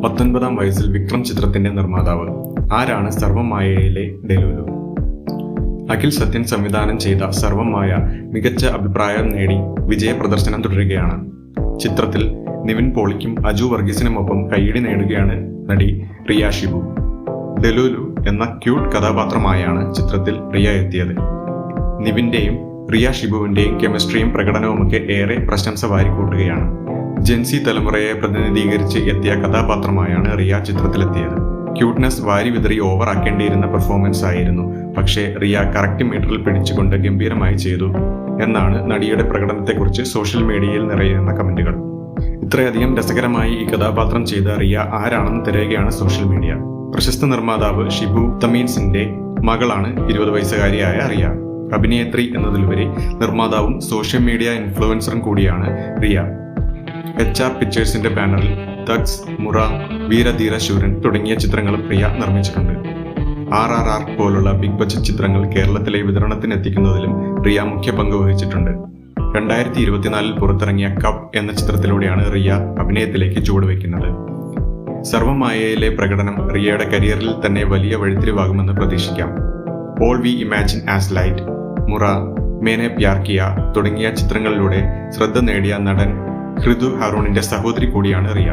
19-ാം വയസ്സിൽ വിക്രം ചിത്രത്തിന്റെ നിർമ്മാതാവ്. ആരാണ് സർവ്വമായയിലെ ഡെലുലു? അഖിൽ സത്യൻ സംവിധാനം ചെയ്ത സർവ്വമായ മികച്ച അഭിപ്രായം നേടി വിജയ പ്രദർശനം തുടരുകയാണ്. ചിത്രത്തിൽ നിവിൻ പോളിക്കും അജു വർഗീസിനുമൊപ്പം കയ്യടി നേടുകയാണ് നടി റിയ ഷിബു. ഡെലുലു എന്ന ക്യൂട്ട് കഥാപാത്രമായാണ് ചിത്രത്തിൽ റിയ എത്തിയത്. നിവിന്റെയും റിയ ഷിബുവിന്റെയും കെമിസ്ട്രിയും പ്രകടനവുമൊക്കെ ഏറെ പ്രശംസ വാരിക്കൂട്ടുകയാണ്. ജെൻസി തലമുറയെ പ്രതിനിധീകരിച്ച് എത്തിയ കഥാപാത്രമായാണ് റിയ ചിത്രത്തിലെത്തിയത്. ക്യൂട്ട്നെസ് വാരി വിതറി ഓവർ ആക്കേണ്ടിയിരുന്ന പെർഫോമൻസ് ആയിരുന്നു. പക്ഷേ റിയ കറക്റ്റ് മീറ്ററിൽ പിടിച്ചുകൊണ്ട് ഗംഭീരമായി ചെയ്തു എന്നാണ് നടിയുടെ പ്രകടനത്തെക്കുറിച്ച് സോഷ്യൽ മീഡിയയിൽ നിറയുന്ന കമന്റുകൾ. ഇത്രയധികം രസകരമായി ഈ കഥാപാത്രം ചെയ്ത റിയ ആരാണെന്ന് തിരയുകയാണ് സോഷ്യൽ മീഡിയ. പ്രശസ്ത നിർമ്മാതാവ് ഷിബു തമീൻസിന്റെ മകളാണ് 20 വയസ്സുകാരിയായ റിയ. അഭിനേത്രി എന്നതിലുപരി നിർമ്മാതാവും സോഷ്യൽ മീഡിയ ഇൻഫ്ലുവൻസറും കൂടിയാണ് റിയ. HR പിക്ചേഴ്സിന്റെ ബാനറിൽ തഗ്സ്, മുറ, വീരധീര ശൂരൻ തുടങ്ങിയ ചിത്രങ്ങളും റിയ നിർമ്മിച്ചിട്ടുണ്ട്. RRR പോലുള്ള ബിഗ് ബഡ്ജറ്റ് ചിത്രങ്ങൾ കേരളത്തിലെ വിതരണത്തിനെത്തിക്കുന്നതിലും റിയ മുഖ്യ പങ്ക് വഹിച്ചിട്ടുണ്ട്. 2024 പുറത്തിറങ്ങിയ കപ്പ് എന്ന ചിത്രത്തിലൂടെയാണ് റിയ അഭിനയത്തിലേക്ക് ചുവടുവെക്കുന്നത്. സർവ്വമായയിലെ പ്രകടനം റിയയുടെ കരിയറിൽ തന്നെ വലിയ വഴിത്തിരിവാകുമെന്ന് പ്രതീക്ഷിക്കാം. All we imagine as light, മുറ, മേനെ പ്യാർ കിയ തുടങ്ങിയ ചിത്രങ്ങളിലൂടെ ശ്രദ്ധ നേടിയ നടൻ ഹൃദു ഹറൂണിന്റെ സഹോദരി കൂടിയാണ് റിയ.